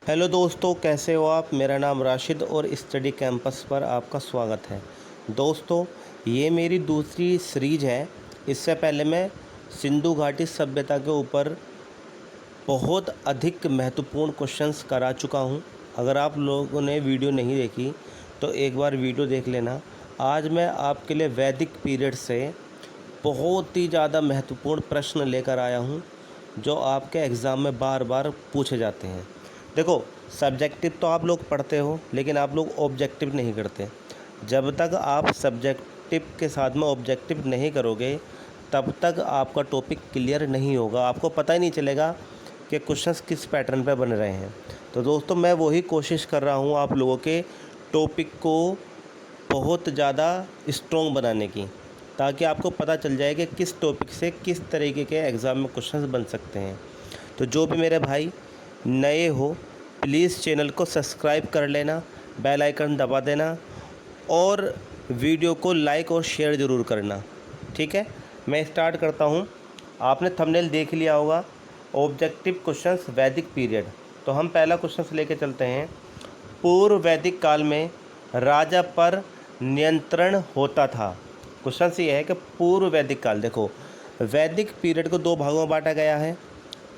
Hello दोस्तों, कैसे हो आप। मेरा नाम राशिद और स्टडी कैंपस पर आपका स्वागत है। दोस्तों, ये मेरी दूसरी सीरीज है। इससे पहले मैं सिंधु घाटी सभ्यता के ऊपर बहुत अधिक महत्वपूर्ण क्वेश्चंस करा चुका हूँ। अगर आप लोगों ने वीडियो नहीं देखी तो एक बार वीडियो देख लेना। आज मैं आपके लिए वैदिक पीरियड से बहुत ही ज़्यादा महत्वपूर्ण प्रश्न लेकर आया हूँ जो आपके एग्ज़ाम में बार बार पूछे जाते हैं। देखो, सब्जेक्टिव तो आप लोग पढ़ते हो लेकिन आप लोग ऑब्जेक्टिव नहीं करते। जब तक आप सब्जेक्टिव के साथ में ऑब्जेक्टिव नहीं करोगे तब तक आपका टॉपिक क्लियर नहीं होगा। आपको पता ही नहीं चलेगा कि क्वेश्चंस किस पैटर्न पे बन रहे हैं। तो दोस्तों, मैं वही कोशिश कर रहा हूँ आप लोगों के टॉपिक को बहुत ज़्यादा स्ट्रॉन्ग बनाने की, ताकि आपको पता चल जाए कि किस टॉपिक से किस तरीके के एग्ज़ाम में क्वेश्चंस बन सकते हैं। तो जो भी मेरे भाई नए हो, प्लीज़ चैनल को सब्सक्राइब कर लेना, बेल आइकन दबा देना और वीडियो को लाइक और शेयर ज़रूर करना। ठीक है, मैं स्टार्ट करता हूँ। आपने थंबनेल देख लिया होगा, ऑब्जेक्टिव क्वेश्चंस वैदिक पीरियड। तो हम पहला क्वेश्चन लेके चलते हैं। पूर्व वैदिक काल में राजा पर नियंत्रण होता था। क्वेश्चन ये है कि पूर्व वैदिक काल, देखो वैदिक पीरियड को दो भागों में बांटा गया है।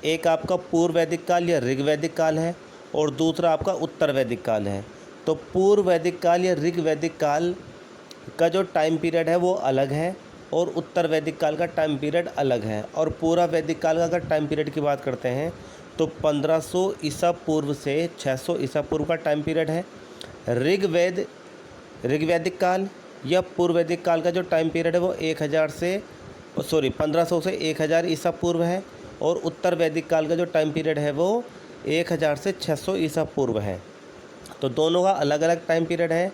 एक आपका पूर्व वैदिक काल या ऋग वैदिक काल है और दूसरा आपका उत्तर वैदिक काल है। तो पूर्व वैदिक काल या ऋग वैदिक काल का जो टाइम पीरियड है वो अलग है और उत्तर वैदिक काल का टाइम पीरियड अलग है। और पूरा वैदिक काल का अगर टाइम पीरियड की बात करते हैं तो 1500 ईसा पूर्व से 600 ईसा पूर्व का टाइम पीरियड है। ऋग्वैदिक काल या पूर्व वैदिक काल का जो टाइम पीरियड है वो 1500 से 1000 ईसा पूर्व है। और उत्तर वैदिक काल का जो टाइम पीरियड है वो 1000 से 600 ईसा पूर्व है। तो दोनों का अलग अलग टाइम पीरियड है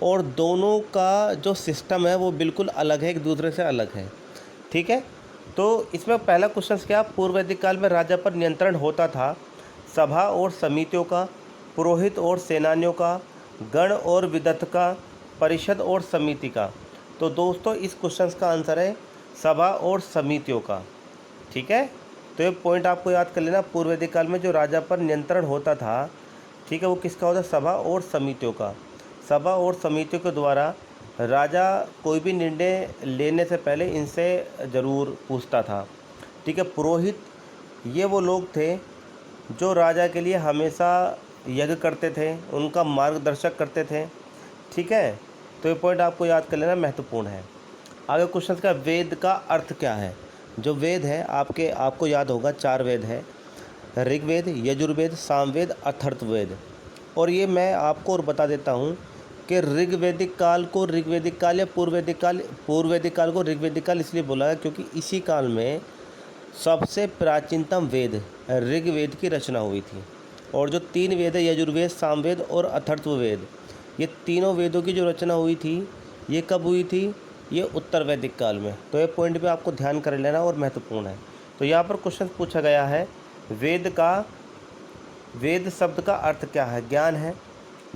और दोनों का जो सिस्टम है वो बिल्कुल अलग है, एक दूसरे से अलग है। ठीक है, तो इसमें पहला क्वेश्चन क्या, पूर्व वैदिक काल में राजा पर नियंत्रण होता था सभा और समितियों का, पुरोहित और सेनानियों का, गण और विदत का, परिषद और समिति का। तो दोस्तों, इस क्वेश्चन का आंसर है सभा और समितियों का। ठीक है, तो ये पॉइंट आपको याद कर लेना। पूर्व वैदिक काल में जो राजा पर नियंत्रण होता था, ठीक है, वो किसका होता है, सभा और समितियों का। सभा और समितियों के द्वारा राजा कोई भी निर्णय लेने से पहले इनसे ज़रूर पूछता था। ठीक है, पुरोहित ये वो लोग थे जो राजा के लिए हमेशा यज्ञ करते थे, उनका मार्गदर्शक करते थे। ठीक है, तो ये पॉइंट आपको याद कर लेना, महत्वपूर्ण है। आगे क्वेश्चन का, वेद का अर्थ क्या है। जो वेद है आपको याद होगा, 4 वेद है, ऋग्वेद, यजुर्वेद, सामवेद, अथर्ववेद। और ये मैं आपको और बता देता हूँ कि ऋग्वैदिक काल को ऋग्वैदिक काल या पूर्व वैदिक काल को ऋग्वैदिक काल इसलिए बोला है क्योंकि इसी काल में सबसे प्राचीनतम वेद ऋग्वेद की रचना हुई थी। और जो 3 वेद है, यजुर्वेद, सामवेद और अथर्ववेद, ये तीनों वेदों की जो रचना हुई थी ये कब हुई थी, ये उत्तर वैदिक काल में। तो ये पॉइंट पे आपको ध्यान कर लेना और महत्वपूर्ण है। तो यहाँ पर क्वेश्चन पूछा गया है, वेद शब्द का अर्थ क्या है। ज्ञान है,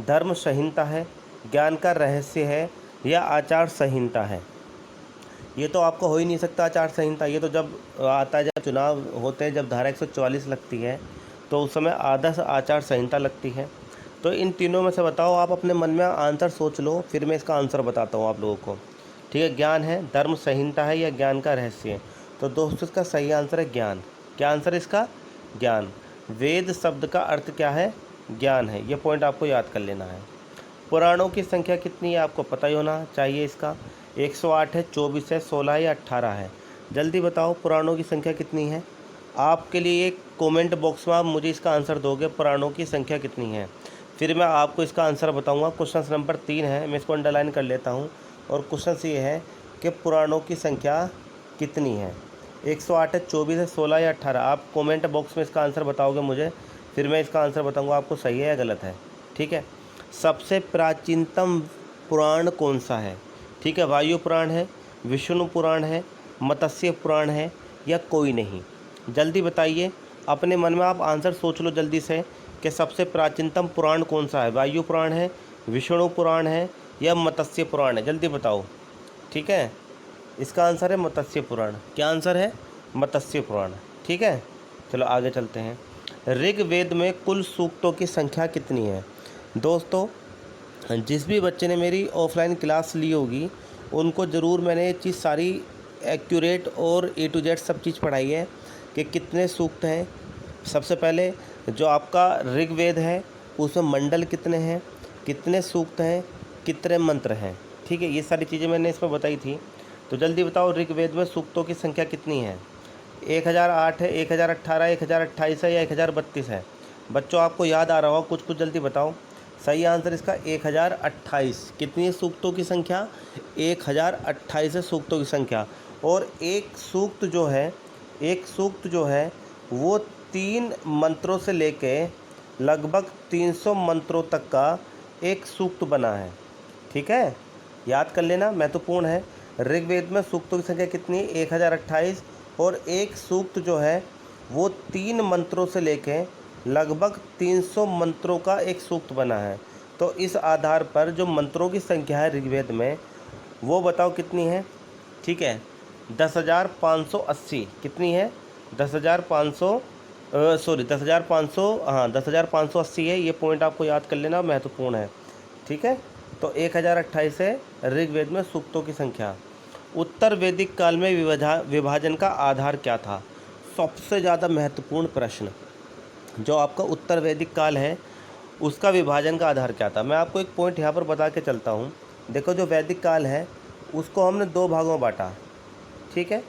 धर्म संहिता है, ज्ञान का रहस्य है या आचार संहिता है। ये तो आपको हो ही नहीं सकता आचार संहिता। ये तो जब आता है, जब चुनाव होते हैं, जब धारा 144 लगती है तो उस समय आदर्श आचार संहिता लगती है। तो इन तीनों में से बताओ, आप अपने मन में आंसर सोच लो, फिर मैं इसका आंसर बताता हूँ आप लोगों को। ठीक है, ज्ञान है, धर्म संहिता है या ज्ञान का रहस्य है। तो दोस्तों, इसका सही आंसर है ज्ञान। क्या आंसर है इसका, ज्ञान। वेद शब्द का अर्थ क्या है, ज्ञान है। ये पॉइंट आपको याद कर लेना है। पुराणों की संख्या कितनी है आपको पता ही होना चाहिए। इसका 108 है, 24 है, 16 है या 18 है। जल्दी बताओ पुराणों की संख्या कितनी है। आपके लिए एक कमेंट बॉक्स में आप मुझे इसका आंसर दोगे, पुराणों की संख्या कितनी है, फिर मैं आपको इसका आंसर बताऊंगा। क्वेश्चन नंबर 3 है, मैं इसको अंडरलाइन कर लेता हूँ। और क्वेश्चन ये है कि पुराणों की संख्या कितनी है। 108 है, 24 है, 16 या 18। आप कमेंट बॉक्स में इसका आंसर बताओगे मुझे, फिर मैं इसका आंसर बताऊंगा आपको सही है या गलत है। ठीक है, सबसे प्राचीनतम पुराण कौन सा है। ठीक है, वायु पुराण है, विष्णु पुराण है, मत्स्य पुराण है या कोई नहीं। जल्दी बताइए, अपने मन में आप आंसर सोच लो जल्दी से कि सबसे प्राचीनतम पुराण कौन सा है। वायु पुराण है, विष्णु पुराण है या मत्स्य पुराण है। जल्दी बताओ। ठीक है, इसका आंसर है मत्स्य पुराण। क्या आंसर है, मत्स्य पुराण। ठीक है, चलो आगे चलते हैं। ऋग्वेद में कुल सूक्तों की संख्या कितनी है। दोस्तों, जिस भी बच्चे ने मेरी ऑफलाइन क्लास ली होगी उनको ज़रूर मैंने ये चीज़ सारी एक्यूरेट और ए टू जेड सब चीज़ पढ़ाई है कि कितने सूक्त हैं। सबसे पहले जो आपका ऋग्वेद है उसमें मंडल कितने हैं, कितने सूक्त हैं, कितने मंत्र हैं। ठीक है, ये सारी चीज़ें मैंने इसमें बताई थी। तो जल्दी बताओ, ऋग्वेद में सूक्तों की संख्या कितनी है। 1008 है, 1018, 1028 है या 1032 है। बच्चों आपको याद आ रहा होगा कुछ जल्दी बताओ। सही आंसर इसका 1028। कितनी है सूक्तों की संख्या। 1028 है सूक्तों की संख्या। और एक सूक्त जो है वो 3 मंत्रों से लेके लगभग 300 मंत्रों तक का एक सूक्त बना है। ठीक है, याद कर लेना, महत्वपूर्ण है। ऋग्वेद में सूक्तों की संख्या कितनी है, 1028। और एक सूक्त जो है वो 3 मंत्रों से लेके लगभग 300 मंत्रों का एक सूक्त बना है। तो इस आधार पर जो मंत्रों की संख्या है ऋग्वेद में वो बताओ कितनी है। ठीक है, 10,580। कितनी है, 10,500 10,580 है। ये पॉइंट आपको याद कर लेना, महत्वपूर्ण है। ठीक है, तो 1028 है ऋग्वेद में सूक्तों की संख्या। उत्तर वैदिक काल में विभाजन का आधार क्या था। सबसे ज़्यादा महत्वपूर्ण प्रश्न, जो आपका उत्तर वैदिक काल है उसका विभाजन का आधार क्या था। मैं आपको एक पॉइंट यहाँ पर बता के चलता हूँ। देखो, जो वैदिक काल है उसको हमने 2 भागों में बांटा। ठीक है,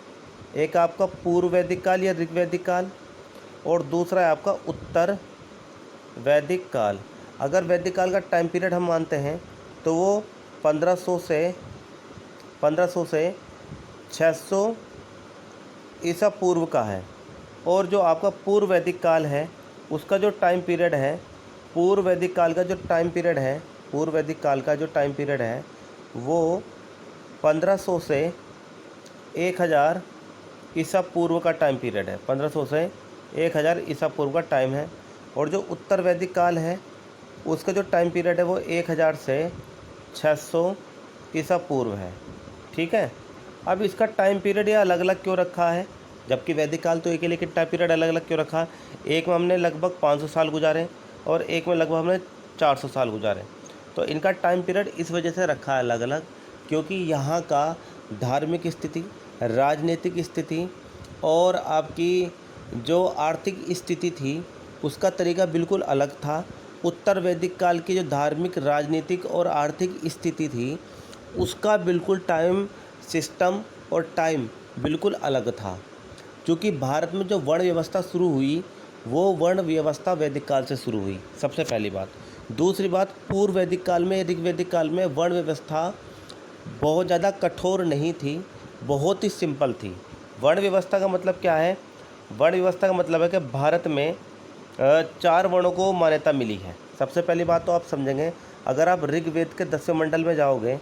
एक आपका पूर्व वैदिक काल या ऋग्वैदिक काल, और दूसरा है आपका उत्तर वैदिक काल। अगर वैदिक काल का टाइम पीरियड हम मानते हैं तो वो 1500 से 600 ईसा पूर्व का है। और जो आपका पूर्व वैदिक काल है उसका जो टाइम पीरियड है, पूर्व वैदिक काल का जो टाइम पीरियड है वो 1500 से 1000 ईसा पूर्व का टाइम पीरियड है। 1500 से 1000 ईसा पूर्व का टाइम है। और जो उत्तर वैदिक काल है उसका जो टाइम पीरियड है वो 1000 से 600 ईसा पूर्व है। ठीक है, अब इसका टाइम पीरियड ये अलग अलग क्यों रखा है, जबकि वैदिक काल तो एक ही, लेकिन टाइम पीरियड अलग अलग क्यों रखा। एक में हमने लगभग 500 साल गुजारे और एक में लगभग हमने 400 साल गुजारे। तो इनका टाइम पीरियड इस वजह से रखा है अलग अलग, क्योंकि यहाँ का धार्मिक स्थिति, राजनीतिक स्थिति और आपकी जो आर्थिक स्थिति थी उसका तरीका बिल्कुल अलग था। उत्तर वैदिक काल की जो धार्मिक, राजनीतिक और आर्थिक स्थिति थी उसका बिल्कुल टाइम सिस्टम और टाइम बिल्कुल अलग था। क्योंकि भारत में जो वर्ण व्यवस्था शुरू हुई वो वर्ण व्यवस्था वैदिक काल से शुरू हुई, सबसे पहली बात। दूसरी बात, पूर्व वैदिक काल में, ऋग्वैदिक काल में वर्ण व्यवस्था बहुत ज़्यादा कठोर नहीं थी, बहुत ही सिंपल थी। वर्ण व्यवस्था का मतलब क्या है। वर्ण व्यवस्था का मतलब है कि भारत में 4 वर्णों को मान्यता मिली है। सबसे पहली बात तो आप समझेंगे, अगर आप ऋग्वेद के 10वें मंडल में जाओगे,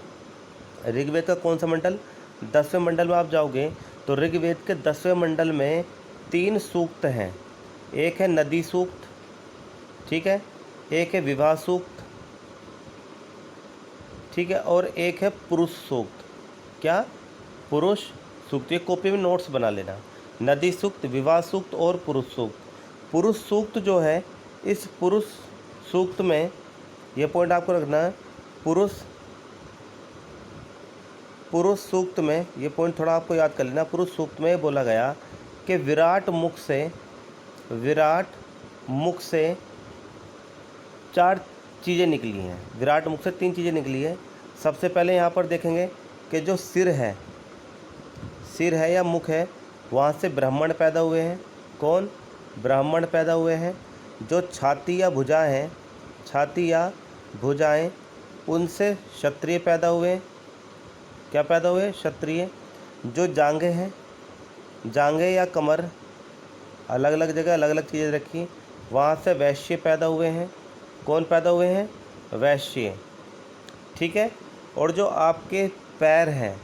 ऋग्वेद का कौन सा मंडल, 10वें मंडल में आप जाओगे तो ऋग्वेद के 10वें मंडल में 3 सूक्त हैं। एक है नदी सूक्त, ठीक है, एक है विवाह सूक्त, ठीक है, और एक है पुरुष सूक्त। क्या, पुरुष सूक्त। ये कॉपी में नोट्स बना लेना, नदी सूक्त, विवाह सूक्त और पुरुष सूक्त। पुरुष सूक्त जो है, इस पुरुष सूक्त में ये पॉइंट आपको रखना है, पुरुष सूक्त में ये पॉइंट थोड़ा आपको याद कर लेना। पुरुष सूक्त में बोला गया कि विराट मुख से 4 चीज़ें निकली हैं। विराट मुख से 3 चीज़ें निकली है। सबसे पहले यहाँ पर देखेंगे कि जो सिर है या मुख है, वहाँ से ब्राह्मण पैदा हुए हैं। कौन, ब्राह्मण पैदा हुए हैं। जो छाती या भुजाएं, उनसे क्षत्रिय पैदा हुए। क्या पैदा हुए, क्षत्रिय। जो जांघें हैं, जांघें या कमर, अलग अलग जगह अलग अलग चीज़ें रखी, वहाँ से वैश्य पैदा हुए हैं। कौन पैदा हुए हैं, वैश्य। ठीक है, और जो आपके पैर हैं,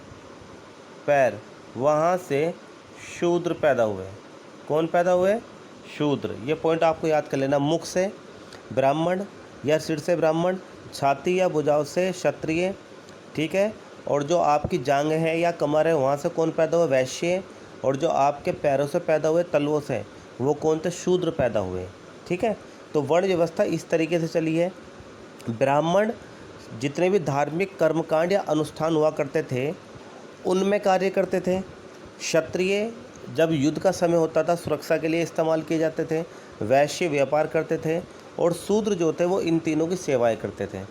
पैर, वहाँ से शूद्र पैदा हुए। कौन पैदा हुए, शूद्र। ये पॉइंट आपको याद कर लेना। मुख से ब्राह्मण या सिर से ब्राह्मण, छाती या भुजाओं से क्षत्रिय, ठीक है, और जो आपकी जांघ है या कमर है वहाँ से कौन पैदा हुए, वैश्य। और जो आपके पैरों से पैदा हुए, तलवों से, वो कौन थे, शूद्र पैदा हुए। ठीक है। तो वर्ण व्यवस्था इस तरीके से चली है। ब्राह्मण जितने भी धार्मिक कर्मकांड या अनुष्ठान हुआ करते थे उनमें कार्य करते थे। क्षत्रिय जब युद्ध का समय होता था सुरक्षा के लिए इस्तेमाल किए जाते थे। वैश्य व्यापार करते थे और शूद्र जो थे वो इन तीनों की सेवाएं करते थे,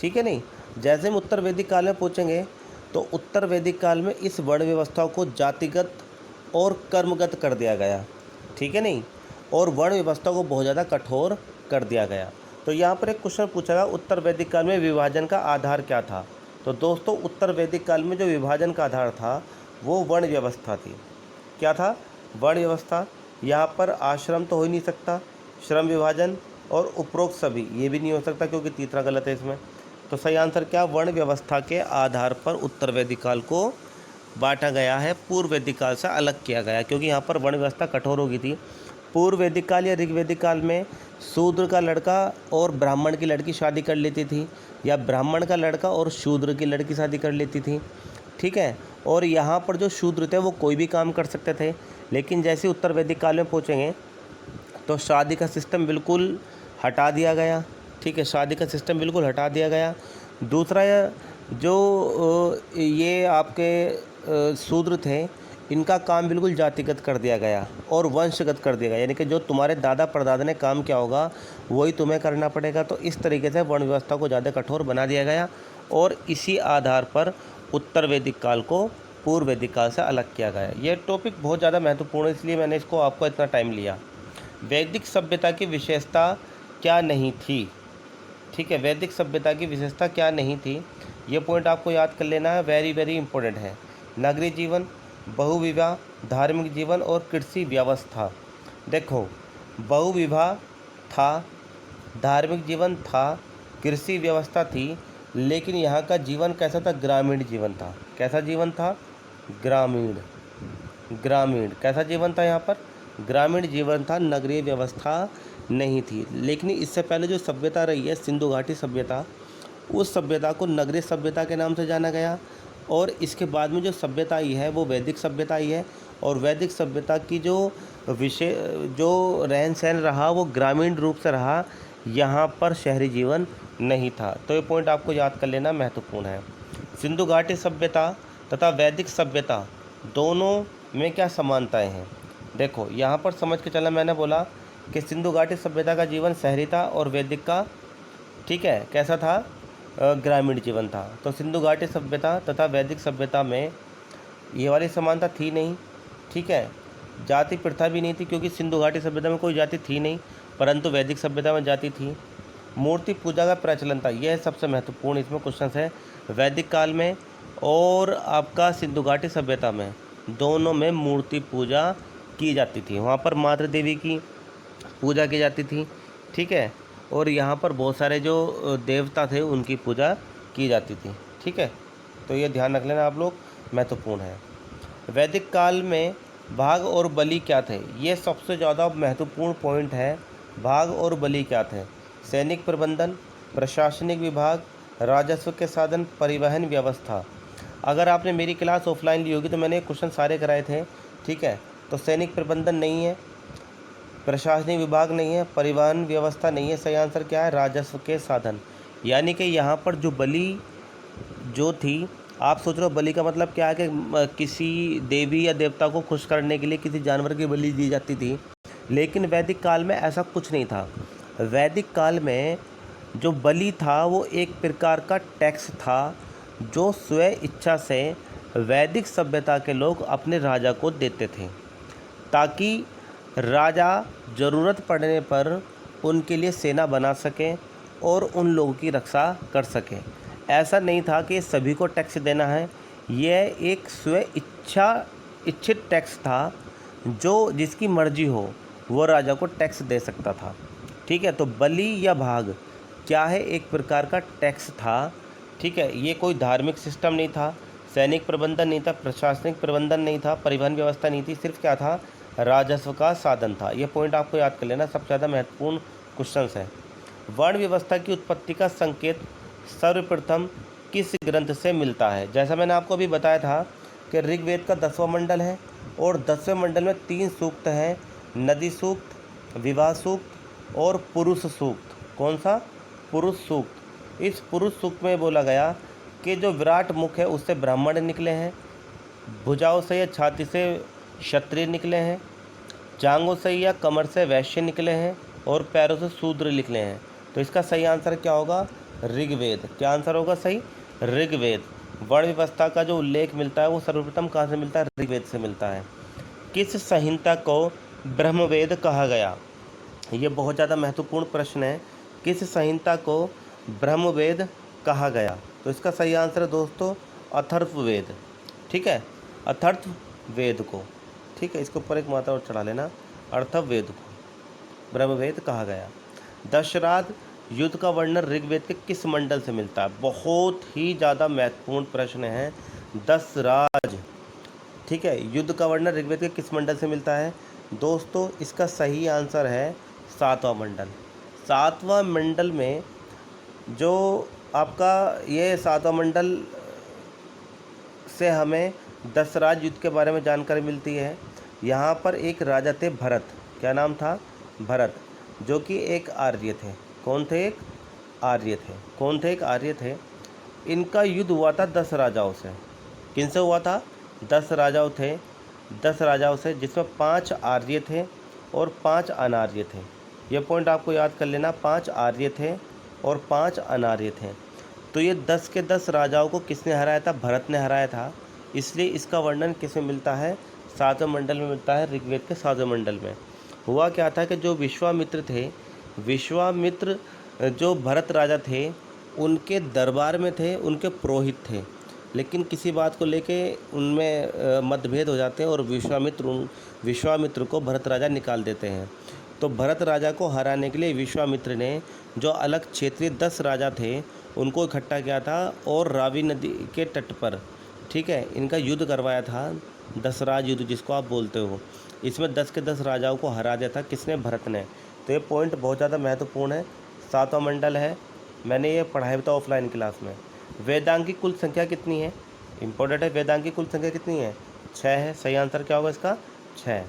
ठीक है नहीं। जैसे हम उत्तर वैदिक काल में पूछेंगे तो उत्तर वैदिक काल में इस वर्ण व्यवस्था को जातिगत और कर्मगत कर दिया गया, ठीक है नहीं, और वर्ण व्यवस्था को बहुत ज़्यादा कठोर कर दिया गया। तो यहाँ पर एक क्वेश्चन पूछा गया उत्तर वैदिक काल में विभाजन का आधार क्या था। तो दोस्तों उत्तर वैदिक काल में जो विभाजन का आधार था वो वर्ण व्यवस्था थी। क्या था? वर्ण व्यवस्था। यहाँ पर आश्रम तो हो ही नहीं सकता, श्रम विभाजन और उपरोक्त सभी ये भी नहीं हो सकता क्योंकि तीसरा गलत है इसमें। तो सही आंसर क्या? वर्ण व्यवस्था के आधार पर उत्तर वैदिक काल को बांटा गया है, पूर्व वैदिक काल से अलग किया गया क्योंकि यहाँ पर वर्ण व्यवस्था कठोर हो गई थी। पूर्व वैदिक काल या ऋग्वैदिक काल में शूद्र का लड़का और ब्राह्मण की लड़की शादी कर लेती थी, या ब्राह्मण का लड़का और शूद्र की लड़की शादी कर लेती थी, ठीक है। और यहाँ पर जो शूद्र थे वो कोई भी काम कर सकते थे, लेकिन जैसे उत्तर वैदिक काल में पहुँचेंगे तो शादी का सिस्टम बिल्कुल हटा दिया गया, ठीक है, शादी का सिस्टम बिल्कुल हटा दिया गया। दूसरा जो ये आपके शूद्र थे इनका काम बिल्कुल जातिगत कर दिया गया और वंशगत कर दिया गया, यानी कि जो तुम्हारे दादा परदादा ने काम किया होगा वही तुम्हें करना पड़ेगा। तो इस तरीके से वर्ण व्यवस्था को ज़्यादा कठोर बना दिया गया और इसी आधार पर उत्तर वैदिक काल को पूर्व वैदिक काल से अलग किया गया। ये टॉपिक बहुत ज़्यादा महत्वपूर्ण है इसलिए मैंने इसको आपको इतना टाइम लिया। वैदिक सभ्यता की विशेषता क्या नहीं थी, ठीक है, वैदिक सभ्यता की विशेषता क्या नहीं थी, ये पॉइंट आपको याद कर लेना है, वेरी वेरी इंपॉर्टेंट है। नगरीय जीवन, बहुविवाह, धार्मिक जीवन और कृषि व्यवस्था। देखो बहुविवाह था, धार्मिक जीवन था, कृषि व्यवस्था थी, लेकिन यहाँ का जीवन कैसा था? ग्रामीण जीवन था। कैसा जीवन था? ग्रामीण। ग्रामीण कैसा जीवन था? यहाँ पर ग्रामीण जीवन था, नगरीय व्यवस्था नहीं थी। लेकिन इससे पहले जो सभ्यता रही है सिंधु घाटी सभ्यता, उस सभ्यता को नगरीय सभ्यता के नाम से जाना गया और इसके बाद में जो सभ्यता आई है वो वैदिक सभ्यता आई है। और वैदिक सभ्यता की जो रहन सहन रहा वो ग्रामीण रूप से रहा, यहाँ पर शहरी जीवन नहीं था। तो ये पॉइंट आपको याद कर लेना महत्वपूर्ण है। सिंधु घाटी सभ्यता तथा वैदिक सभ्यता दोनों में क्या समानताएं हैं? देखो यहाँ पर समझ के चलना, मैंने बोला कि सिंधु घाटी सभ्यता का जीवन शहरी था और वैदिक का, ठीक है, कैसा था? ग्रामीण जीवन था। तो सिंधु घाटी सभ्यता तथा वैदिक सभ्यता में ये वाली समानता थी नहीं, ठीक है। जाति प्रथा भी नहीं थी क्योंकि सिंधु घाटी सभ्यता में कोई जाति थी नहीं, परंतु वैदिक सभ्यता में जाति थी। मूर्ति पूजा का प्रचलन था, यह सबसे महत्वपूर्ण इसमें क्वेश्चन है। वैदिक काल में और आपका सिंधु घाटी सभ्यता में दोनों में मूर्ति पूजा की जाती थी। वहाँ पर मातृ देवी की पूजा की जाती थी, ठीक है, और यहाँ पर बहुत सारे जो देवता थे उनकी पूजा की जाती थी, ठीक है। तो ये ध्यान रख लेना आप लोग, महत्वपूर्ण है। वैदिक काल में भाग और बलि क्या थे? ये सबसे ज़्यादा महत्वपूर्ण पॉइंट है। भाग और बलि क्या थे? सैनिक प्रबंधन, प्रशासनिक विभाग, राजस्व के साधन, परिवहन व्यवस्था। अगर आपने मेरी क्लास ऑफलाइन ली होगी तो मैंने क्वेश्चन सारे कराए थे, ठीक है। तो सैनिक प्रबंधन नहीं है, प्रशासनिक विभाग नहीं है, परिवहन व्यवस्था नहीं है, सही आंसर क्या है? राजस्व के साधन। यानी कि यहाँ पर जो बलि जो थी, आप सोच रहे हो बलि का मतलब क्या है कि किसी देवी या देवता को खुश करने के लिए किसी जानवर की बलि दी जाती थी, लेकिन वैदिक काल में ऐसा कुछ नहीं था। वैदिक काल में जो बलि था वो एक प्रकार का टैक्स था जो स्व इच्छा से वैदिक सभ्यता के लोग अपने राजा को देते थे, ताकि राजा ज़रूरत पड़ने पर उनके लिए सेना बना सके और उन लोगों की रक्षा कर सके। ऐसा नहीं था कि सभी को टैक्स देना है, यह एक इच्छित टैक्स था, जो जिसकी मर्जी हो वो राजा को टैक्स दे सकता था, ठीक है। तो बलि या भाग क्या है? एक प्रकार का टैक्स था, ठीक है। ये कोई धार्मिक सिस्टम नहीं था, सैनिक प्रबंधन नहीं था, प्रशासनिक प्रबंधन नहीं था, परिवहन व्यवस्था नहीं थी, सिर्फ क्या था? राजस्व का साधन था। ये पॉइंट आपको याद कर लेना, सबसे ज़्यादा महत्वपूर्ण क्वेश्चन है। वर्ण व्यवस्था की उत्पत्ति का संकेत सर्वप्रथम किस ग्रंथ से मिलता है? जैसा मैंने आपको अभी बताया था कि ऋग्वेद का 10वां मंडल है और 10वें मंडल में 3 सूक्त हैं, नदी सूक्त, विवाह सूक्त और पुरुष सूक्त। कौन सा? पुरुष सूक्त। इस पुरुष सूक्त में बोला गया कि जो विराट मुख है उससे ब्राह्मण निकले हैं, भुजाओं से या छाती से क्षत्रिय निकले हैं, जांघों से या कमर से वैश्य निकले हैं और पैरों से शूद्र निकले हैं। तो इसका सही आंसर क्या होगा? ऋग्वेद। क्या आंसर होगा सही? ऋग्वेद। वर्ण व्यवस्था का जो उल्लेख मिलता है वो सर्वप्रथम कहाँ से मिलता है? ऋग्वेद से मिलता है। किस संहिता को ब्रह्मवेद कहा गया? ये बहुत ज़्यादा महत्वपूर्ण प्रश्न है। किस संहिता को ब्रह्मवेद कहा गया? तो इसका सही आंसर है दोस्तों अथर्ववेद। ठीक है, अथर्ववेद को। ठीक है, इसके ऊपर एक मात्रा और चढ़ा लेना, अथर्ववेद को ब्रह्मवेद कहा गया। दशराज युद्ध का वर्णन ऋग्वेद के किस मंडल से मिलता है? बहुत ही ज़्यादा महत्वपूर्ण प्रश्न है। दशराज, ठीक है, युद्ध का वर्णन ऋग्वेद के किस मंडल से मिलता है? दोस्तों इसका सही आंसर है सातवां मंडल। सातवां मंडल में जो आपका ये सातवां मंडल से हमें दशराज युद्ध के बारे में जानकारी मिलती है। यहाँ पर एक राजा थे भरत। क्या नाम था? भरत, जो कि एक आर्य थे। कौन थे? एक आर्य थे। कौन थे? एक आर्य थे। इनका युद्ध हुआ था 10 राजाओं से। किनसे हुआ था? 10 राजाओं थे। 10 राजाओं से, जिसमें 5 आर्य थे और 5 अनार्य थे। ये पॉइंट आपको याद कर लेना, 5 आर्य थे और 5 अनार्य थे। तो ये 10 के 10 राजाओं को किसने हराया था? भरत ने हराया था। इसलिए इसका वर्णन किसमें मिलता है? सातवें मंडल में मिलता है, ऋग्वेद के 7वें मंडल में। हुआ क्या था कि जो विश्वामित्र थे, विश्वामित्र जो भरत राजा थे उनके दरबार में थे, उनके पुरोहित थे, लेकिन किसी बात को लेके उनमें मतभेद हो जाते हैं और विश्वामित्र को भरत राजा निकाल देते हैं। तो भरत राजा को हराने के लिए विश्वामित्र ने जो अलग क्षेत्रीय 10 राजा थे उनको इकट्ठा किया था और रावी नदी के तट पर, ठीक है, इनका युद्ध करवाया था, दशराज युद्ध जिसको आप बोलते हो। इसमें 10 के 10 राजाओं को हरा दिया था। किसने? भरत ने। तो ये पॉइंट बहुत ज़्यादा महत्वपूर्ण है। 7वां मंडल है, मैंने ये पढ़ाया था ऑफलाइन क्लास में। वेदांग की कुल संख्या कितनी है? इंपॉर्टेंट है। वेदांग की कुल संख्या कितनी है? 6 है। सही आंसर क्या होगा इसका? 6।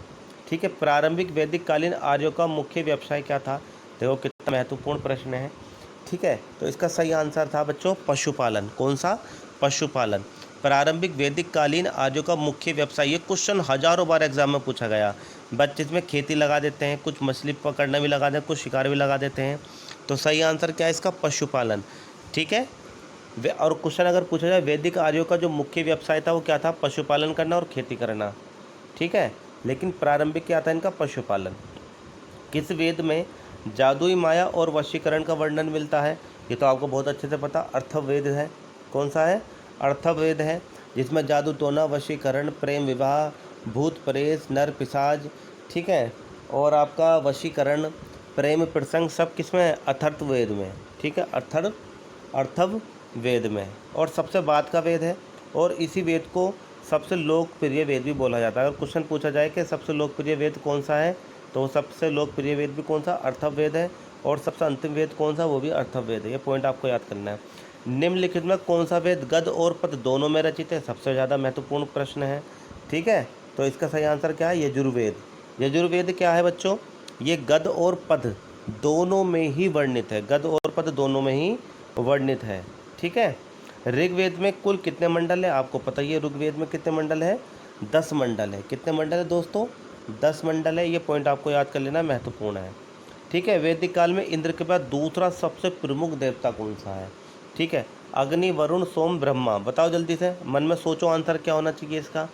ठीक है। प्रारंभिक वैदिक कालीन आर्यों का मुख्य व्यवसाय क्या था? देखो कितना महत्वपूर्ण प्रश्न है। ठीक है, तो इसका सही आंसर था बच्चों पशुपालन। कौन सा? पशुपालन। प्रारंभिक वैदिक कालीन आर्यों का मुख्य व्यवसाय, ये क्वेश्चन हजारों बार एग्जाम में पूछा गया। बच्चे इसमें खेती लगा देते हैं, कुछ मछली पकड़ना भी लगा देते हैं, कुछ शिकार भी लगा देते हैं। तो सही आंसर क्या है इसका? पशुपालन। ठीक है। और क्वेश्चन अगर पूछा जाए वैदिक आर्यों का जो मुख्य व्यवसाय था वो क्या था? पशुपालन करना और खेती करना। ठीक है, लेकिन प्रारंभिक क्या था इनका? पशुपालन। किस वेद में जादुई माया और वशीकरण का वर्णन मिलता है? ये तो आपको बहुत अच्छे से पता, अर्थवेद है। कौन सा है? अर्थवेद है, जिसमें जादू टोना, वशीकरण, प्रेम विवाह, भूत प्रेत, नर पिशाच, ठीक है, और आपका वशीकरण, प्रेम प्रसंग सब किस में है? अथर्ववेद में। ठीक है, अर्थववेद में। और सबसे बाद का वेद है और इसी वेद को सबसे लोकप्रिय वेद भी बोला जाता है। अगर क्वेश्चन पूछा जाए कि सबसे लोकप्रिय वेद कौन सा है, तो सबसे लोकप्रिय वेद भी कौन सा? अर्थववेद है। और सबसे अंतिम वेद कौन सा? वो भी अर्थववेद है। ये पॉइंट आपको याद करना है। निम्नलिखित में कौन सा वेद गद्य और पद्य दोनों में रचित है? सबसे ज़्यादा महत्वपूर्ण प्रश्न है। ठीक है, तो इसका सही आंसर क्या है? यजुर्वेद। यजुर्वेद क्या है बच्चों? ये गद्य और पद्य दोनों में ही वर्णित है। गद्य और पद्य दोनों में ही वर्णित है। ठीक है। ऋग्वेद में कुल कितने मंडल है? आपको पता ही है ऋग्वेद में कितने मंडल है? 10 मंडल है। कितने मंडल है दोस्तों? 10 मंडल है। ये पॉइंट आपको याद कर लेना, महत्वपूर्ण है। ठीक है। वैदिक काल में इंद्र के बाद दूसरा सबसे प्रमुख देवता कौन सा है? ठीक है, अग्नि, वरुण, सोम, ब्रह्मा। बताओ जल्दी से, मन में सोचो आंसर क्या होना चाहिए इसका।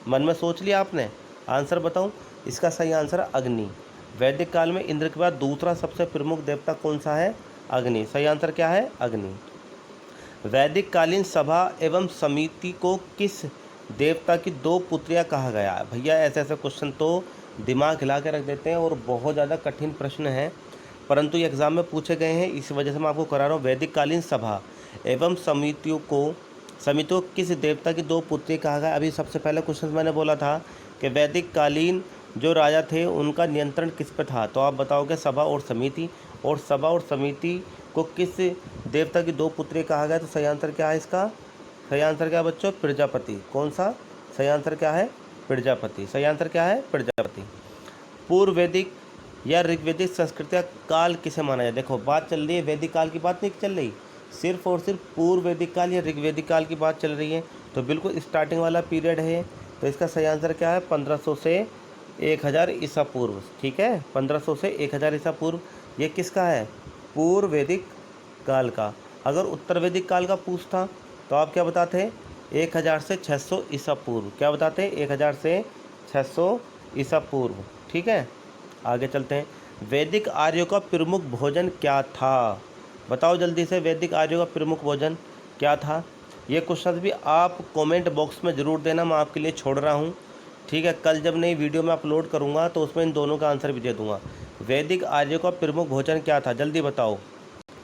मन में सोच लिया आपने? आंसर बताऊं? इसका सही आंसर है अग्नि। वैदिक काल में इंद्र के बाद दूसरा सबसे प्रमुख देवता कौन सा है? अग्नि। सही आंसर क्या है? अग्नि। वैदिक कालीन सभा एवं समिति को किस देवता की 2 पुत्रियां कहा गया? भैया ऐसे ऐसे क्वेश्चन तो दिमाग हिला के रख देते हैं और बहुत ज़्यादा कठिन प्रश्न है, परंतु ये एग्ज़ाम में पूछे गए हैं, इस वजह से मैं आपको करा रहा हूँ। वैदिक कालीन सभा एवं समितियों को किस देवता की 2 पुत्री कहा गया? अभी सबसे पहले क्वेश्चन मैंने बोला था कि वैदिक कालीन जो राजा थे उनका नियंत्रण किस पे था, तो आप बताओगे सभा और समिति। और सभा और समिति को किस देवता की 2 पुत्री कहा गया? तो सही आंसर क्या है इसका? सही आंसर क्या है बच्चों? प्रजापति। कौन सा? सही आंसर क्या है? प्रजापति। सही आंसर क्या है? प्रजापति। पूर्व वैदिक या ऋग्वेदिक संस्कृति का काल किसे माना जाए। देखो बात चल रही है वैदिक काल की, बात नहीं चल रही, सिर्फ और सिर्फ पूर्व वैदिक काल या ऋग्वेदिक काल की बात चल रही है। तो बिल्कुल स्टार्टिंग वाला पीरियड है। तो इसका सही आंसर क्या है, 1500 से 1000 ईसा पूर्व। ठीक है, 1500 से 1000 ईसा पूर्व। ये किसका है, पूर्व वैदिक काल का। अगर उत्तर वैदिक काल का पूछता तो आप क्या बताते, 1000 से 600 ईसा पूर्व। क्या बताते, 1000 से 600 ईसा पूर्व। ठीक है, आगे चलते हैं। वैदिक आर्यों का प्रमुख भोजन क्या था, बताओ जल्दी से, वैदिक आर्यों का प्रमुख भोजन क्या था। ये क्वेश्चन भी आप कमेंट बॉक्स में ज़रूर देना, मैं आपके लिए छोड़ रहा हूँ। ठीक है, कल जब नई वीडियो में अपलोड करूँगा तो उसमें इन दोनों का आंसर भी दे दूँगा। वैदिक आर्यों का प्रमुख भोजन क्या था, जल्दी बताओ।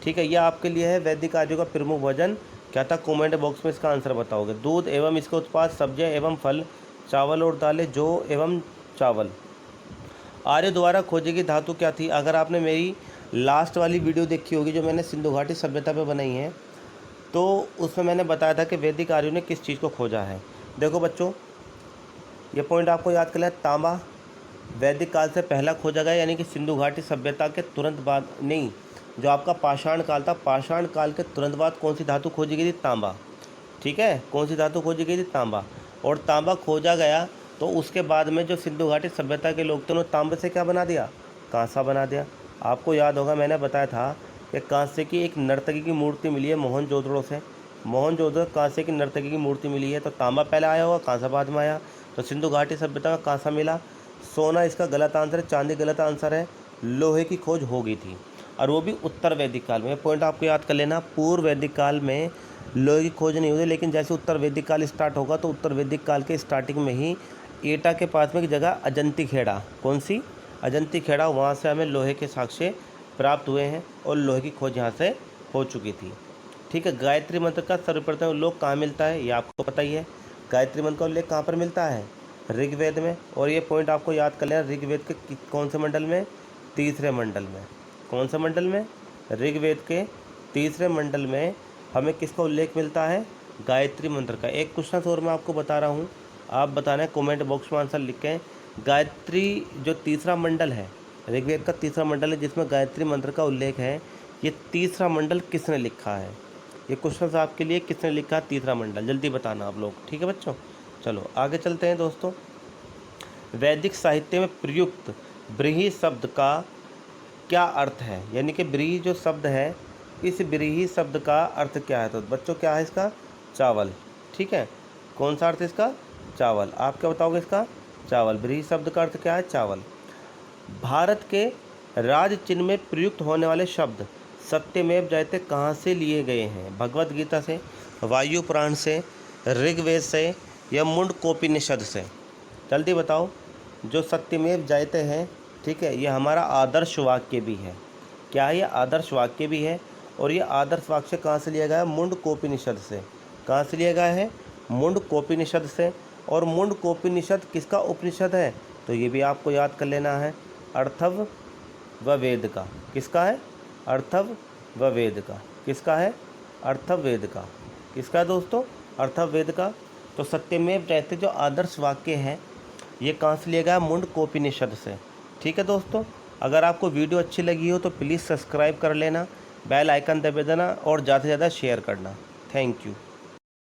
ठीक है, ये आपके लिए है, वैदिक आर्यों का प्रमुख भोजन क्या था, कमेंट बॉक्स में इसका आंसर बताओगे। दूध एवं इसके उत्पाद, सब्जियाँ एवं फल, चावल और दालें, जौ एवं चावल। आर्य द्वारा खोजी गई धातु क्या थी। अगर आपने मेरी लास्ट वाली वीडियो देखी होगी जो मैंने सिंधु घाटी सभ्यता पे बनाई है, तो उसमें मैंने बताया था कि वैदिक आर्यों ने किस चीज़ को खोजा है। देखो बच्चों, ये पॉइंट आपको याद कर लें। तांबा वैदिक काल से पहला खोजा गया, यानी कि सिंधु घाटी सभ्यता के तुरंत बाद नहीं, जो आपका पाषाण काल था, पाषाण काल के तुरंत बाद कौन सी धातु खोजी गई थी, तांबा। ठीक है, कौन सी धातु खोजी गई थी, तांबा। और तांबा खोजा गया तो उसके बाद में जो सिंधु घाटी सभ्यता के लोग थे उन्होंने तांबे से क्या बना दिया, कांसा बना दिया। आपको याद होगा मैंने बताया था कि कांसे की एक नर्तकी की मूर्ति मिली है मोहनजोदड़ो से, मोहनजोदड़ो कांसे की नर्तकी की मूर्ति मिली है। तो तांबा पहले आया होगा, कांसा बाद में आया। तो सिंधु घाटी सभ्यता का कांसा मिला। सोना इसका गलत आंसर है, चांदी गलत आंसर है। लोहे की खोज हो गई थी, और वो भी उत्तर वैदिक काल में। पॉइंट आपको याद कर लेना, पूर्व वैदिक काल में लोहे की खोज नहीं हुई, लेकिन जैसे उत्तर वैदिक काल स्टार्ट होगा तो उत्तर वैदिक काल के स्टार्टिंग में ही एटा के पास में एक जगह अजंती खेड़ा, कौन सी, अजंती खेड़ा, वहाँ से हमें लोहे के साक्ष्य प्राप्त हुए हैं और लोहे की खोज यहाँ से हो चुकी थी। ठीक है, गायत्री मंत्र का सर्वप्रथम उल्लेख कहाँ मिलता है, ये आपको पता ही है। गायत्री मंत्र का उल्लेख कहाँ पर मिलता है, ऋग्वेद में। और ये पॉइंट आपको याद कर लेना, ऋग्वेद के कौन से मंडल में, तीसरे मंडल में। कौन से मंडल में, ऋग्वेद के तीसरे मंडल में हमें किसका उल्लेख मिलता है, गायत्री मंत्र का। एक क्वेश्चन और मैं आपको बता रहा हूँ, आप बताना है कमेंट बॉक्स में आंसर लिखें। गायत्री जो तीसरा मंडल है, ऋग्वेद का तीसरा मंडल है जिसमें गायत्री मंत्र का उल्लेख है, ये तीसरा मंडल किसने लिखा है। ये क्वेश्चन आपके लिए, किसने लिखा है तीसरा मंडल, जल्दी बताना आप लोग। ठीक है बच्चों, चलो आगे चलते हैं दोस्तों। वैदिक साहित्य में प्रयुक्त ब्रीहि शब्द का क्या अर्थ है, यानी कि ब्रीहि जो शब्द है, इस ब्रीहि शब्द का अर्थ क्या है। तो बच्चों क्या है इसका, चावल। ठीक है, कौन सा अर्थ है इसका, चावल। आप क्या बताओगे इसका, चावल। ब्रीहि शब्द का अर्थ क्या है, चावल। भारत के राज चिन्ह में प्रयुक्त होने वाले शब्द सत्यमेव जयते कहाँ से लिए गए हैं, भगवत गीता से, वायु पुराण से, ऋग्वेद से, या मुंडकोपनिषद से। जल्दी बताओ। जो सत्यमेव जयते हैं, ठीक है, ये हमारा आदर्श वाक्य भी है। क्या है, ये आदर्श वाक्य भी है। और ये आदर्श वाक्य कहाँ से लिया गया है, मुंडकोपनिषद से। कहाँ से लिया गया है, मुंडकोपनिषद से। और मुंडकोपनिषद किसका उपनिषद है, तो ये भी आपको याद कर लेना है, अर्थव व वेद का। किसका है, अर्थव व वेद का। किसका है, अर्थव वेद का। किसका है दोस्तों, अर्थव वेद का। तो सत्यमेव जयते जो आदर्श वाक्य है, ये कहाँ से लिया गया, मुंडकोपनिषद से। ठीक है दोस्तों, अगर आपको वीडियो अच्छी लगी हो तो प्लीज़ सब्सक्राइब कर लेना, बेल आइकन दबा देना और ज़्यादा से ज़्यादा शेयर करना। Thank you.